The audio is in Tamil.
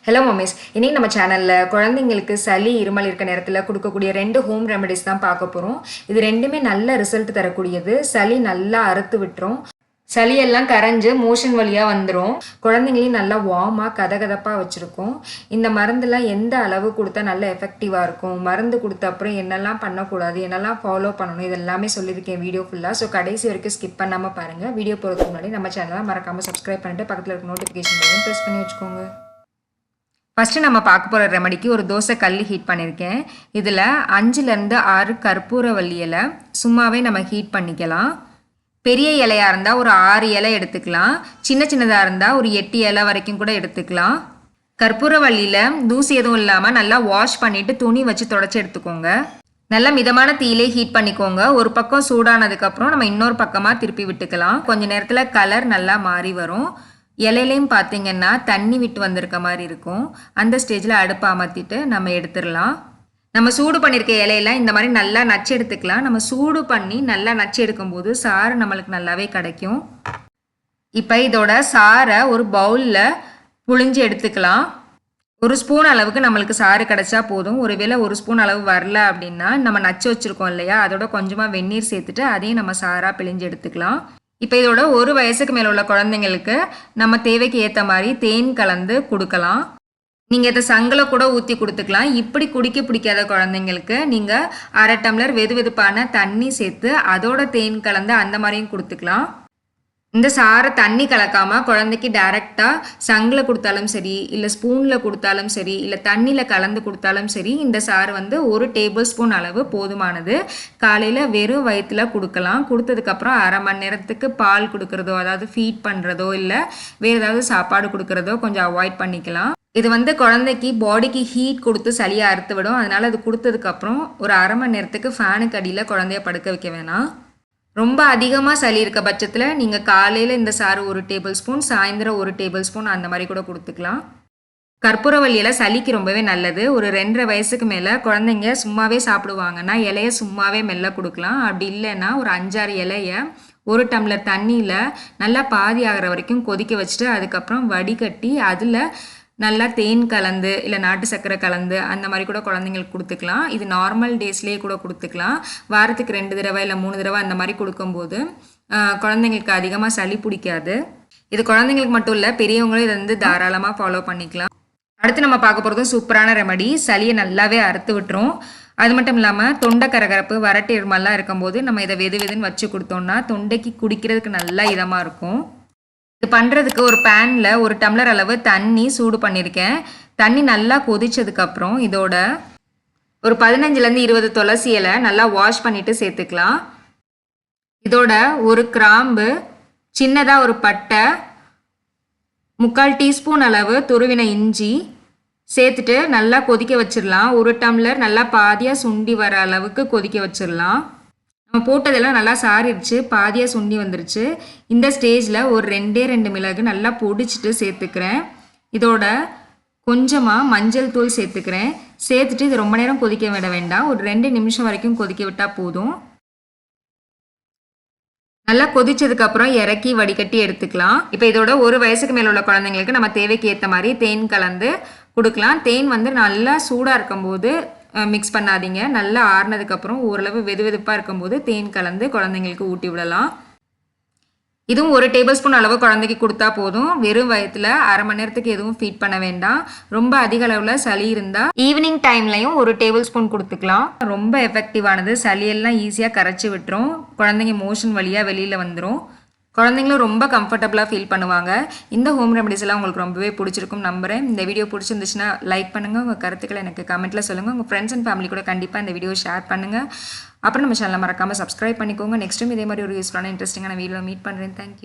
ஹலோ மம்மிஸ், இன்னைக்கு நம்ம சேனலில் குழந்தைங்களுக்கு சளி இருமல் இருக்க நேரத்தில் கொடுக்கக்கூடிய 2 ஹோம் ரெமெடிஸ் தான் பார்க்க போகிறோம். இது ரெண்டுமே நல்ல ரிசல்ட் தரக்கூடியது. சளி நல்லா அறுத்து விட்டுரும், சளியெல்லாம் கரைஞ்சு மோஷன் வழியாக வந்துடும். குழந்தைங்களையும் நல்லா வார்மாக கதகதப்பாக வச்சுருக்கோம். இந்த மருந்துலாம் எந்த அளவு கொடுத்தா நல்ல எஃபெக்டிவாக இருக்கும், மருந்து கொடுத்த அப்புறம் என்னெல்லாம் பண்ணக்கூடாது, என்னெல்லாம் ஃபாலோ பண்ணணும், இதெல்லாமே சொல்லியிருக்கேன் வீடியோ ஃபுல்லாக. ஸோ கடைசி வரைக்கும் ஸ்கிப் பண்ணாமல் பாருங்கள். வீடியோ போகிறதுக்கு முன்னாடி நம்ம சேனலை மறக்காமல் சப்ஸ்கிரைப் பண்ணிட்டு பக்கத்தில் இருக்க நோட்டிஃபிகேஷன் பட்டன் ப்ரெஸ் பண்ணி வச்சுக்கோங்க. ஃபஸ்ட்டு நம்ம பார்க்க போகிற ரெமடிக்கு ஒரு தோசை கல் ஹீட் பண்ணியிருக்கேன். இதில் 5லேருந்து 6 கற்பூரவல்லி இலை சும்மாவே நம்ம ஹீட் பண்ணிக்கலாம். பெரிய இலையாக இருந்தால் ஒரு 6 இலை எடுத்துக்கலாம். சின்ன சின்னதாக இருந்தால் ஒரு 8 இலை வரைக்கும் கூட எடுத்துக்கலாம். கற்பூரவல்லியில் தூசி எதுவும் இல்லாமல் நல்லா வாஷ் பண்ணிவிட்டு துணி வச்சு தொடச்சி எடுத்துக்கோங்க. நல்லா மிதமான தீயிலே ஹீட் பண்ணிக்கோங்க. ஒரு பக்கம் சூடானதுக்கப்புறம் நம்ம இன்னொரு பக்கமாக திருப்பி விட்டுக்கலாம். கொஞ்சம் நேரத்தில் கலர் நல்லா மாறி வரும். இலையிலையும் பார்த்தீங்கன்னா தண்ணி விட்டு வந்திருக்க மாதிரி இருக்கும். அந்த ஸ்டேஜில் அடுப்பை அமர்த்திட்டு நம்ம எடுத்துடலாம். நம்ம சூடு பண்ணியிருக்க இலையெல்லாம் இந்த மாதிரி நல்லா நச்சு எடுத்துக்கலாம். நம்ம சூடு பண்ணி நல்லா நச்சு எடுக்கும்போது சாறு நம்மளுக்கு நல்லாவே கிடைக்கும். இப்போ இதோட சாரை ஒரு பவுலில் புழிஞ்சு எடுத்துக்கலாம். 1 ஸ்பூன் அளவுக்கு நம்மளுக்கு சாறு கிடைச்சா போதும். ஒருவேளை 1 ஸ்பூன் அளவு வரல அப்படின்னா நம்ம நச்சு வச்சுருக்கோம் இல்லையா, அதோட கொஞ்சமாக வெந்நீர் சேர்த்துட்டு அதையும் நம்ம சாராக பிழிஞ்சு எடுத்துக்கலாம். இப்போ இதோட 1 வயசுக்கு மேலே உள்ள குழந்தைங்களுக்கு நம்ம தேவைக்கு ஏற்ற மாதிரி தேன் கலந்து கொடுக்கலாம். நீங்கள் இதை சங்கில் கூட ஊற்றி கொடுத்துக்கலாம். இப்படி குடிக்க பிடிக்காத குழந்தைங்களுக்கு நீங்கள் 1/2 டம்ளர் வெது வெதுப்பான தண்ணி சேர்த்து அதோட தேன் கலந்து அந்த மாதிரியும் கொடுத்துக்கலாம். இந்த சாரை தண்ணி கலக்காமல் குழந்தைக்கு டைரெக்டாக சங்கில் கொடுத்தாலும் சரி, இல்லை ஸ்பூனில் கொடுத்தாலும் சரி, இல்லை தண்ணியில் கலந்து கொடுத்தாலும் சரி, இந்த சாறு 1 டேபிள் ஸ்பூன் அளவு போதுமானது. காலையில் வெறும் வயிற்றில் கொடுக்கலாம். கொடுத்ததுக்கப்புறம் 1/2 மணி நேரத்துக்கு பால் கொடுக்குறதோ, அதாவது ஃபீட் பண்ணுறதோ, இல்லை வேறு ஏதாவது சாப்பாடு கொடுக்குறதோ கொஞ்சம் அவாய்ட் பண்ணிக்கலாம். இது குழந்தைக்கு பாடிக்கு ஹீட் கொடுத்து சளியை அறுத்து விடும். அதனால் அது கொடுத்ததுக்கப்புறம் ஒரு 1/2 மணி நேரத்துக்கு ஃபேனுக்கு அடியில் குழந்தைய படுக்க வைக்க வேணாம். ரொம்ப அதிகமாக சளி இருக்க பட்சத்தில் நீங்கள் காலையில் இந்த சாறு 1 டேபிள் ஸ்பூன், சாயந்தரம் 1 டேபிள் ஸ்பூன் அந்த மாதிரி கூட கொடுத்துக்கலாம். கற்பூரவல்லியில் சளிக்கு ரொம்பவே நல்லது. ஒரு 2.5 வயசுக்கு மேலே குழந்தைங்க சும்மாவே சாப்பிடுவாங்கன்னா இலையை சும்மாவே மெல்ல கொடுக்கலாம். அப்படி இல்லைன்னா ஒரு 5-6 இலையை 1 டம்ளர் தண்ணியில் நல்லா பாதி ஆகிற வரைக்கும் கொதிக்க வச்சுட்டு அதுக்கப்புறம் வடிகட்டி அதில் நல்லா தேன் கலந்து இல்லை நாட்டு சர்க்கரை கலந்து அந்த மாதிரி கூட குழந்தைங்களுக்கு கொடுத்துக்கலாம். இது நார்மல் டேஸ்லேயே கூட கொடுத்துக்கலாம். வாரத்துக்கு 2 தடவை இல்லை 3 தடவை அந்த மாதிரி கொடுக்கும்போது குழந்தைங்களுக்கு அதிகமாக சளி பிடிக்காது. இது குழந்தைங்களுக்கு மட்டும் இல்லை, பெரியவங்களும் இதை தாராளமாக ஃபாலோ பண்ணிக்கலாம். அடுத்து நம்ம பார்க்க போகிறது சூப்பரான ரெமடி. சளியை நல்லாவே அறுத்து விட்டுரும். அது மட்டும் இல்லாமல் தொண்டை கரகரப்பு, வறட்டு இருமல்லாம் இருக்கும்போது நம்ம இதை வெது வெதுன்னு வச்சு கொடுத்தோம்னா தொண்டைக்கு குடிக்கிறதுக்கு நல்லா இதமாக இருக்கும். இது பண்ணுறதுக்கு ஒரு பேனில் 1 டம்ளர் அளவு தண்ணி சூடு பண்ணியிருக்கேன். தண்ணி நல்லா கொதிச்சதுக்கப்புறம் இதோட ஒரு 15லேருந்து 20 துளசி இலை நல்லா வாஷ் பண்ணிவிட்டு சேர்த்துக்கலாம். இதோட 1 கிராம்பு, சின்னதாக ஒரு பட்டை, 3/4 டீஸ்பூன் அளவு துருவின இஞ்சி சேர்த்துட்டு நல்லா கொதிக்க வச்சிடலாம். 1 டம்ளர் நல்லா பாதியாக சுண்டி வர அளவுக்கு கொதிக்க வச்சிடலாம். நம்ம போட்டதெல்லாம் நல்லா சாரிடுச்சு, பாதியாக சுண்டி வந்துருச்சு. இந்த ஸ்டேஜில் ஒரு 2 மிளகு நல்லா பொடிச்சிட்டு சேர்த்துக்கிறேன். இதோட கொஞ்சமாக மஞ்சள் தூள் சேர்த்துக்கிறேன். சேர்த்துட்டு இது ரொம்ப நேரம் கொதிக்க விட வேண்டாம், ஒரு 2 நிமிஷம் வரைக்கும் கொதிக்க விட்டால் போதும். நல்லா கொதிச்சதுக்கப்புறம் இறக்கி வடிகட்டி எடுத்துக்கலாம். இப்போ இதோட 1 வயசுக்கு மேலே உள்ள குழந்தைங்களுக்கு நம்ம தேவைக்கு ஏற்ற மாதிரி தேன் கலந்து கொடுக்கலாம். தேன் நல்லா சூடாக இருக்கும்போது மிக்ஸ் பண்ணாதீங்க. நல்லா ஆறுனதுக்கப்புறம் ஓரளவு வெது வெதுப்பாக இருக்கும்போது தேன் கலந்து குழந்தைங்களுக்கு ஊட்டி விடலாம். இதுவும் 1 டேபிள் ஸ்பூன் அளவு குழந்தைக்கு கொடுத்தா போதும். வெறும் வயிற்றில் 1/2 மணி நேரத்துக்கு எதுவும் ஃபீட் பண்ண வேண்டாம். ரொம்ப அதிக அளவில் சளி இருந்தால் ஈவினிங் டைம்லையும் 1 டேபிள் ஸ்பூன் கொடுத்துக்கலாம். ரொம்ப எஃபெக்டிவானது. சளியெல்லாம் ஈஸியாக கரைச்சி விட்டுரும். குழந்தைங்க மோஷன் வழியாக வெளியில் வந்துடும். குழந்தைங்களும் ரொம்ப கம்ஃபர்டபுளாக ஃபீல் பண்ணுவாங்க. இந்த ஹோம் ரெமடிஸ் எல்லாம் உங்களுக்கு ரொம்பவே பிடிச்சிருக்கும் நம்புகிறேன். இந்த வீடியோ பிடிச்சிருந்துச்சுன்னா லைக் பண்ணுங்கள். உங்கள் கருத்துக்களை எனக்கு கமெண்ட்டில் சொல்லுங்கள். உங்கள் ஃப்ரெண்ட்ஸ் அண்ட் ஃபேமிலி கூட கண்டிப்பாக இந்த வீடியோ ஷேர் பண்ணுங்கள். அப்புறம் நம்ம சேனலை மறக்காமல் சப்ஸ்கிரைப் பண்ணிக்கோங்க. நெக்ஸ்ட் டைம் இதே மாதிரி ஒரு யூஸ்ஃபுல்லான இன்ட்ரெஸ்டிங்கான வீடியோ மீட் பண்ணுறேன். தேங்க்யூ.